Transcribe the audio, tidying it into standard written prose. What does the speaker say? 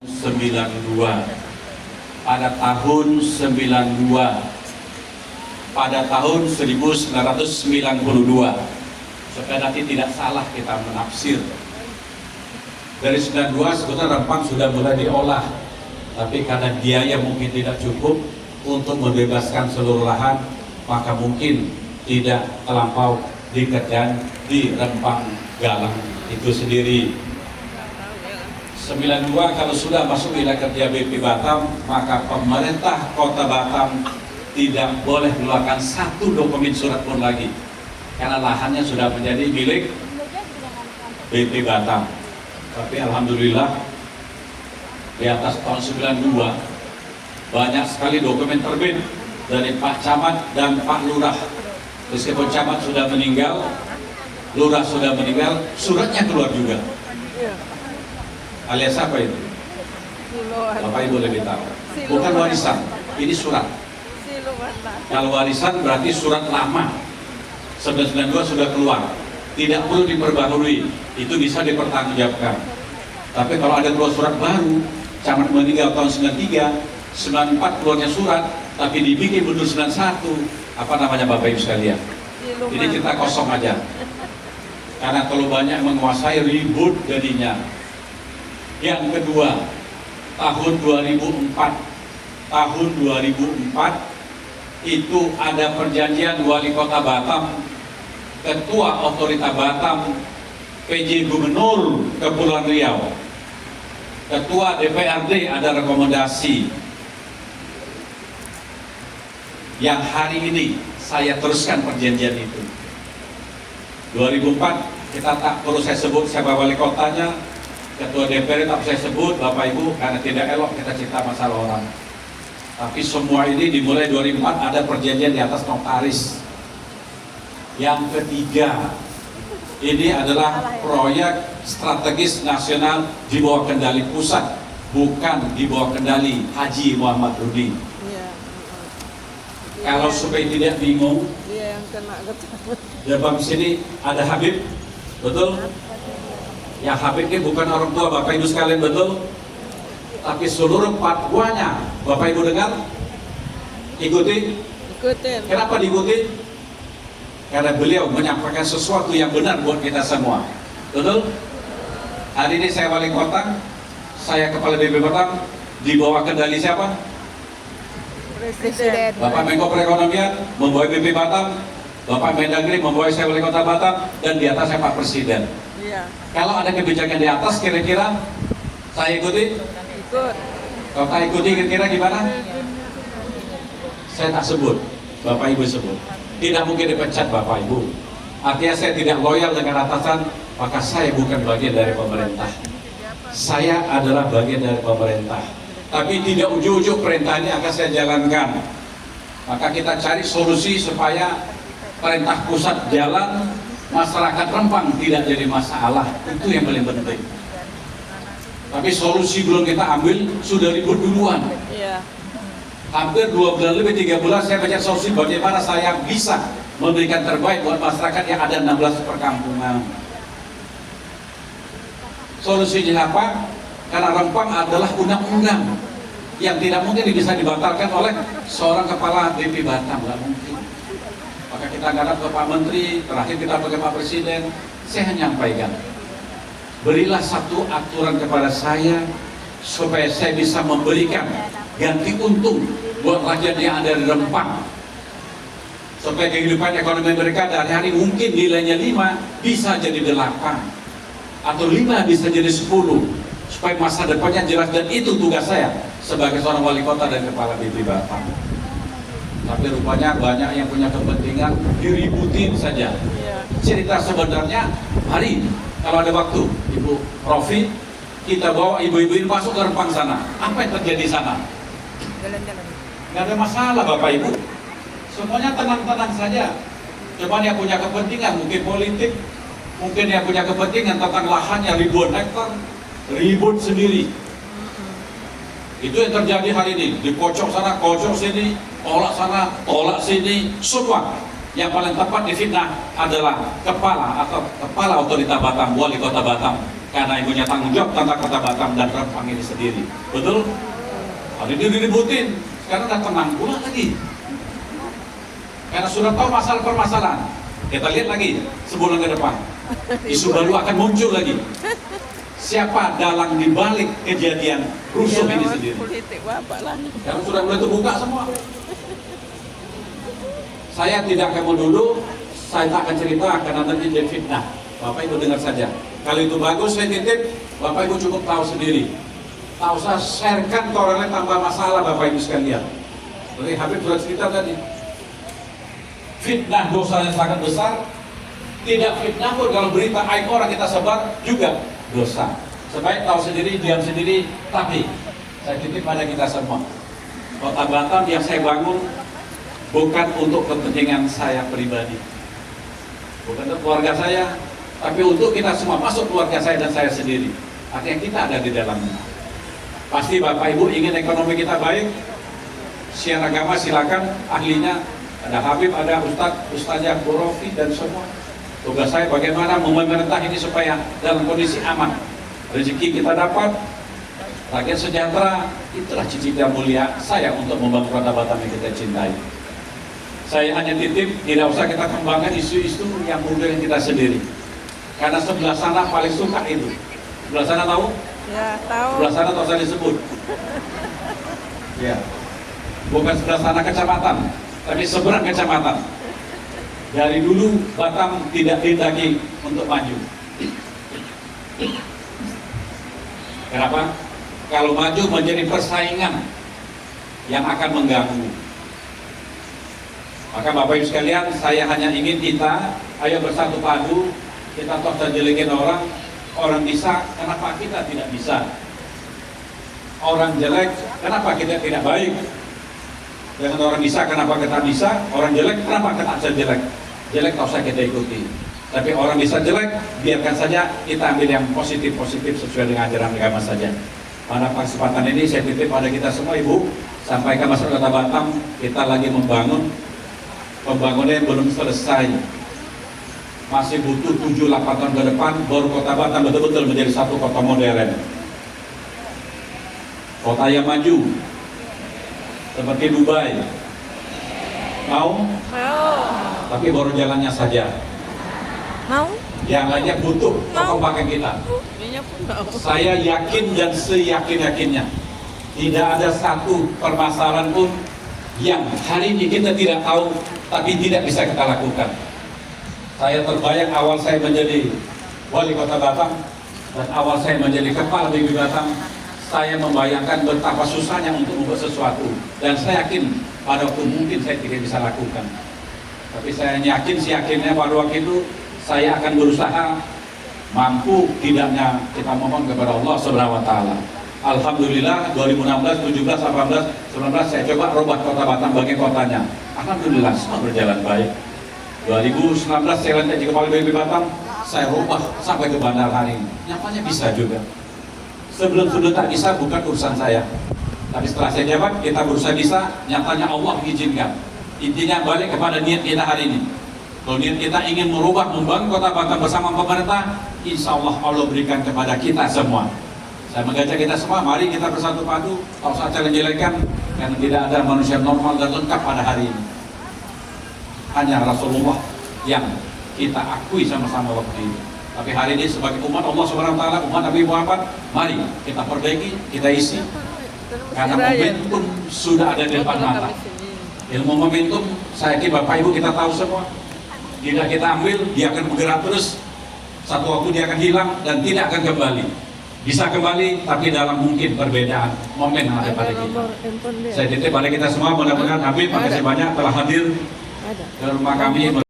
92, pada tahun 92, pada tahun 1992, supaya nanti tidak salah kita menafsir. Dari 92 sebetulnya Rempang sudah mulai diolah, tapi karena biaya mungkin tidak cukup untuk membebaskan seluruh lahan, maka mungkin tidak terlampau dikerjakan di Rempang Galang itu sendiri. 92 kalau sudah masuk wilayah kerja BP Batam, maka pemerintah Kota Batam tidak boleh mengeluarkan satu dokumen surat pun lagi, karena lahannya sudah menjadi milik BP Batam. Tapi alhamdulillah di atas tahun 92 banyak sekali dokumen terbit dari Pak Camat dan Pak Lurah. Meskipun Camat sudah meninggal, Lurah sudah meninggal, suratnya keluar juga. Alias apa itu? Bapak Ibu lebih tahu. Bukan warisan, ini surat. Kalau warisan berarti surat lama. 1992 sudah keluar, tidak perlu diperbaharui, itu bisa dipertanggungjawabkan. Tapi kalau ada keluar surat baru, Camat meninggal tahun 93, 94 keluarnya surat, tapi dibikin mundur 91, apa namanya Bapak Ibu sekalian? Ini kita kosong aja. Karena kalau banyak menguasai ribut jadinya. Yang kedua, tahun 2004 itu ada perjanjian Wali Kota Batam, Ketua Otorita Batam, PJ Gubernur Kepulauan Riau, Ketua DPRD ada rekomendasi yang hari ini saya teruskan perjanjian itu. 2004 kita tak perlu saya sebut siapa wali kotanya, Ketua DPR tak saya sebut Bapak Ibu, karena tidak elok kita cerita masalah orang. Tapi semua ini dimulai 2004 ada perjanjian di atas notaris. Yang ketiga, ini adalah proyek strategis nasional di bawah kendali pusat, bukan di bawah kendali Haji Muhammad Rudi. Kalau supaya tidak bingung, di bawah sini ada Habib, betul? Yang Habib ini bukan orang tua Bapak Ibu sekalian, betul? Tapi seluruh fatwanya Bapak Ibu dengar, ikuti. Kenapa diikuti? Karena beliau menyampaikan sesuatu yang benar buat kita semua, betul? Hari ini saya wali kota, saya kepala BP Batam, di bawah kendali siapa? Presiden. Bapak Menko Perekonomian membawa BP Batam, Bapak Mendagri membawa saya wali kota Batam, dan di atas saya Pak Presiden. Kalau ada kebijakan di atas, kira-kira saya ikuti? Ikut. Kalau tak ikuti, kira-kira gimana? Saya tak sebut, Bapak Ibu sebut. Tidak mungkin dipecat Bapak Ibu. Artinya saya tidak loyal dengan atasan, maka saya bukan bagian dari pemerintah. Saya adalah bagian dari pemerintah. Tapi tidak ujuk-ujuk perintah ini akan saya jalankan. Maka kita cari solusi supaya perintah pusat jalan, masyarakat Rempang tidak jadi masalah. Itu yang paling penting. Tapi solusi belum kita ambil, sudah ribut duluan. Hampir 2 bulan lebih, 3 bulan saya baca solusi bagaimana saya bisa memberikan terbaik buat masyarakat yang ada 16 perkampungan. Solusinya apa? Karena Rempang adalah undang-undang yang tidak mungkin bisa dibatalkan oleh seorang kepala BP Batam, nggak mungkin. Maka kita garap ke Pak Menteri, terakhir kita pakai Pak Presiden, saya menyampaikan, berilah satu aturan kepada saya supaya saya bisa memberikan ganti untung buat rakyat yang ada di Rempang, supaya kehidupan ekonomi mereka dari hari mungkin nilainya 5 bisa jadi 8, atau 5 bisa jadi 10, supaya masa depannya jelas. Dan itu tugas saya sebagai seorang wali kota dan kepala BP Batam. Tapi rupanya banyak yang punya kepentingan diributin saja. Cerita sebenarnya, hari kalau ada waktu, Ibu Rofi, kita bawa ibu-ibu ini masuk ke Rempang sana. Apa yang terjadi sana? Jalan-jalan. Nggak ada masalah Bapak Ibu. Semuanya tenang-tenang saja. Cuma yang punya kepentingan, mungkin politik, mungkin yang punya kepentingan tentang lahannya ribuan hektar, ribut sendiri. Itu yang terjadi hari ini. Di pojok sana, pojok sini, tolak sana, tolak sini, semua. Yang paling tepat difitnah adalah kepala otorita Batam, wali kota Batam. karena ibunya tanggung jawab tentang Kota Batam dan Rempang ini sendiri. Betul? Hari ini diributin, sekarang udah tenang pula lagi. Karena sudah tahu masalah permasalahan. Kita lihat lagi sebulan ke depan, isu baru akan muncul lagi. Siapa dalang dibalik kejadian rusuh ini sendiri? Karena sudah mulai terbuka semua. Saya tidak akan dulu, saya tak akan cerita karena nanti jadi fitnah. Bapak Ibu dengar saja. Kalau itu bagus saya titip, Bapak Ibu cukup tahu sendiri. Tak usah sharekan ke orang lain tambah masalah Bapak Ibu sekalian. Jadi Habib sudah cerita tadi. Fitnah dosanya sangat besar. Tidak fitnah pun kalau berita aib orang kita sebar juga dosa. Sebaik tahu sendiri, diam sendiri. Tapi saya titip pada kita semua. Kota Batam yang saya bangun bukan untuk kepentingan saya pribadi, bukan untuk keluarga saya, tapi untuk kita semua, masuk keluarga saya dan saya sendiri. Artinya kita ada di dalamnya. Pasti Bapak Ibu ingin ekonomi kita baik. Siar agama silakan, ahlinya ada Habib, ada Ustadz, Ustazah, Bu Rofi dan semua. Tugas saya bagaimana memerintah ini supaya dalam kondisi aman. Rezeki kita dapat, rakyat sejahtera. Itulah cita-cita mulia saya untuk membangun Kota Batam yang kita cintai. Saya hanya titip, tidak usah kita kembangkan isu-isu yang mungkin kita sendiri. Karena sebelah sana paling suka itu. Sebelah sana tahu? Ya, tahu. Sebelah sana tak usah disebut. Ya. Bukan sebelah sana kecamatan, tapi seberang kecamatan. Dari dulu Batam tidak didaki untuk maju. Kenapa? Kalau maju menjadi persaingan yang akan mengganggu. Maka Bapak Ibu sekalian, saya hanya ingin kita, ayo bersatu padu, kita toh terjelekin orang bisa, kenapa kita tidak bisa? Orang jelek, kenapa kita tidak baik? Dengan orang bisa, kenapa kita bisa? Orang jelek, kenapa kita bisa jelek? Jelek tak usah kita ikuti. Tapi orang bisa jelek, biarkan saja kita ambil yang positif-positif sesuai dengan ajaran agama saja. Pada kesempatan ini saya titip pada kita semua Ibu, sampaikan masyarakat Kota Batam, kita lagi membangun. Pembangunannya belum selesai. Masih butuh 7-8 tahun ke depan baru Kota Batam betul-betul menjadi satu kota modern. Kota yang maju. Seperti Dubai. Mau? Mau. Tapi baru jalannya saja. Mau? Yang lainnya butuh kekompakan kita. Saya yakin dan seyakin-yakinnya tidak ada satu permasalahan pun yang hari ini kita tidak tahu tapi tidak bisa kita lakukan. Saya terbayang awal saya menjadi wali Kota Batam dan awal saya menjadi kepala BPB Batam, saya membayangkan betapa susahnya untuk membuat sesuatu, dan saya yakin pada waktu mungkin saya tidak bisa lakukan. Tapi saya yakin, yakinnya pada waktu itu saya akan berusaha, mampu tidaknya kita mohon kepada Allah Subhanahu wa taala. Alhamdulillah 2016, 17, 18, 19 saya coba rubah Kota Batam bagi kotanya. Alhamdulillah semua berjalan baik. 2019 saya lanjut jadi kepala BPB Batam, saya rubah sampai ke bandar hari ini. Nyatanya bisa juga. Sebelum tak bisa bukan urusan saya. Tapi setelah saya jabat, kita berusaha bisa, nyatanya Allah mengizinkan. Intinya balik kepada niat kita hari ini. Kalau niat kita ingin merubah, membangun Kota Batam bersama pemerintah, insya Allah Allah berikan kepada kita semua. Saya mengajak kita semua, mari kita bersatu padu, tak usah jelek-jelekan, karena tidak ada manusia normal dan lengkap pada hari ini. Hanya Rasulullah yang kita akui sama-sama waktu ini. Tapi hari ini sebagai umat Allah Subhanahu wa taala, umat Nabi Muhammad, mari kita perbaiki, kita isi. Karena momentum sudah ada di depan mata. Ilmu momentum, saya yakin Bapak Ibu kita tahu semua. Tidak kita ambil, dia akan bergerak terus. Satu waktu dia akan hilang dan tidak akan kembali. Bisa kembali, tapi dalam mungkin perbedaan momen yang ada pada kita. Saya titip pada kita semua, mudah-mudahan Habib, makasih banyak telah hadir ke rumah kami.